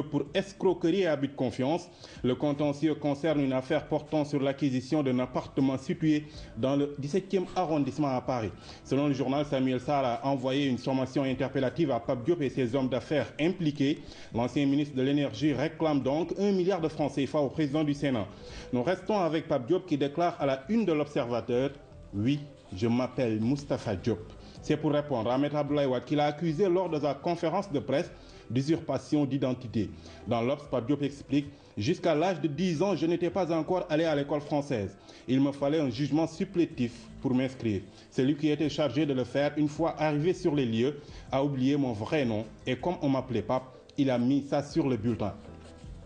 pour escroquerie et abus de confiance. Le contentieux concerne une affaire portant sur l'acquisition d'un appartement situé dans le 17e arrondissement à Paris. Selon le journal, Samuel Sarr a envoyé une sommation interpellative à Pape Diop et ses hommes d'affaires impliqués. L'ancien ministre de l'Énergie réclame donc 1 milliard de francs CFA au président du Sénat. Nous restons avec Pape Diop qui déclare à la une de l'Observateur « Oui, je m'appelle Moustapha Diop ». C'est pour répondre à Maître Abdoulaye Wade qu'il a accusé lors de sa conférence de presse d'usurpation d'identité. Dans l'Obs, Pape Diop explique « Jusqu'à l'âge de 10 ans, je n'étais pas encore allé à l'école française. Il me fallait un jugement supplétif pour m'inscrire. Celui qui était chargé de le faire, une fois arrivé sur les lieux, a oublié mon vrai nom et comme on m'appelait Pape, il a mis ça sur le bulletin. »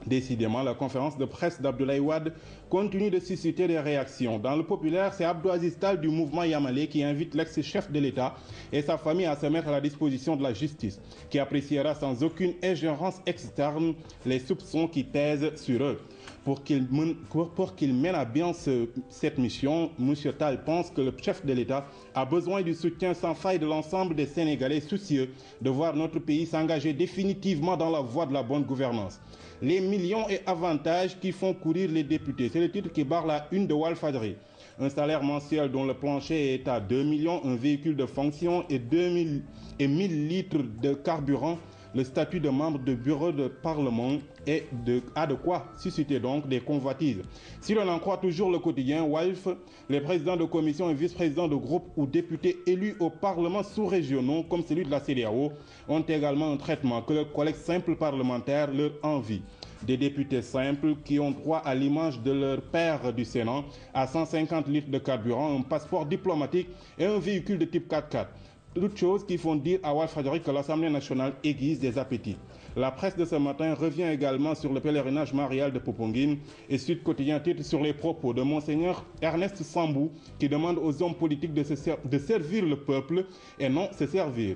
Décidément, la conférence de presse d'Abdoulaye Wade continue de susciter des réactions. Dans le populaire, c'est Abdou Aziz Tall du mouvement Yamalé qui invite l'ex-chef de l'État et sa famille à se mettre à la disposition de la justice, qui appréciera sans aucune ingérence externe les soupçons qui pèsent sur eux. Pour qu'il mène à bien cette mission, M. Tall pense que le chef de l'État a besoin du soutien sans faille de l'ensemble des Sénégalais soucieux de voir notre pays s'engager définitivement dans la voie de la bonne gouvernance. Les millions et avantages qui font courir les députés, c'est le titre qui barre la une de Walfadjri. Un salaire mensuel dont le plancher est à 2 millions, un véhicule de fonction et 1000 litres de carburant. Le statut de membre de bureau de Parlement a de quoi susciter donc des convoitises. Si l'on en croit toujours le quotidien Walf, les présidents de commission et vice-présidents de groupe ou députés élus au Parlement sous-régionaux, comme celui de la CEDEAO, ont également un traitement que leurs collègues simples parlementaires leur envient. Des députés simples qui ont droit à l'image de leur père du Sénat, à 150 litres de carburant, un passeport diplomatique et un véhicule de type 4x4. Toutes choses qui font dire à Walfadjri que l'Assemblée nationale aiguise des appétits. La presse de ce matin revient également sur le pèlerinage marial de Popenguine et Sud Quotidien titre sur les propos de Monseigneur Ernest Sambou qui demande aux hommes politiques de servir le peuple et non se servir.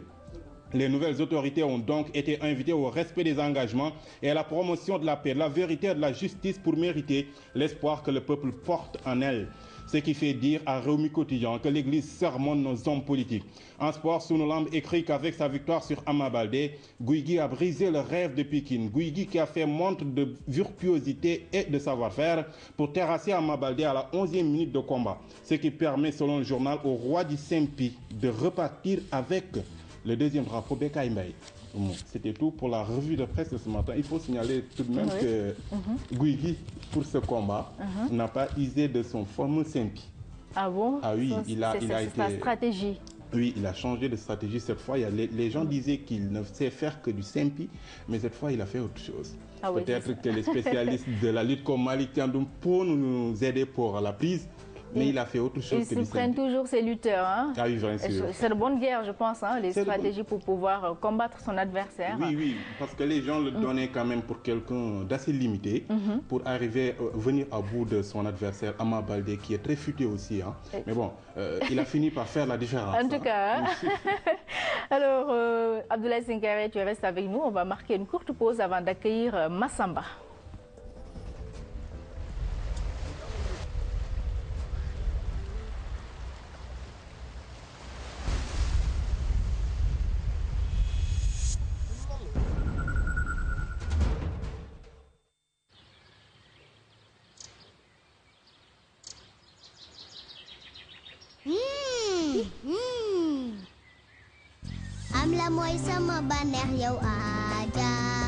Les nouvelles autorités ont donc été invitées au respect des engagements et à la promotion de la paix, de la vérité et de la justice pour mériter l'espoir que le peuple porte en elle. Ce qui fait dire à Rewmi Quotidien que l'Église sermonne nos hommes politiques. En sport, Sunulamb écrit qu'avec sa victoire sur Ama Baldé, Gouye Gui a brisé le rêve de Pikine. Gouye Gui qui a fait montre de virtuosité et de savoir-faire pour terrasser Ama Baldé à la 11e minute de combat. Ce qui permet, selon le journal, au roi du Saint-Pi de repartir avec le deuxième drapeau Bécaye Mbaye. C'était tout pour la revue de presse de ce matin. Il faut signaler tout de même que Gouye Gui, pour ce combat, n'a pas usé de son fameux Saint-Pi. Ah bon? Ah oui, il a été... sa stratégie. Oui, il a changé de stratégie cette fois. Les gens disaient qu'il ne sait faire que du Saint-Pi, mais cette fois, il a fait autre chose. Ah oui, peut-être que les spécialistes de la lutte comme Malick Thiandoum pour nous aider pour la prise. Mais il a fait autre chose que du Ils se prennent toujours ces lutteurs. Hein? Ah oui, bien sûr. C'est de bonne guerre, je pense, hein, les stratégies pour pouvoir combattre son adversaire. Oui, oui, parce que les gens le donnaient quand même pour quelqu'un d'assez limité pour arriver venir à bout de son adversaire, Ama Baldé, qui est très futé aussi. Hein. Mais bon, il a fini par faire la différence. En tout cas, alors, Abdoulaye Sinkéré, tu restes avec nous. On va marquer une courte pause avant d'accueillir Massamba. am la mooy sama bànneex yow aja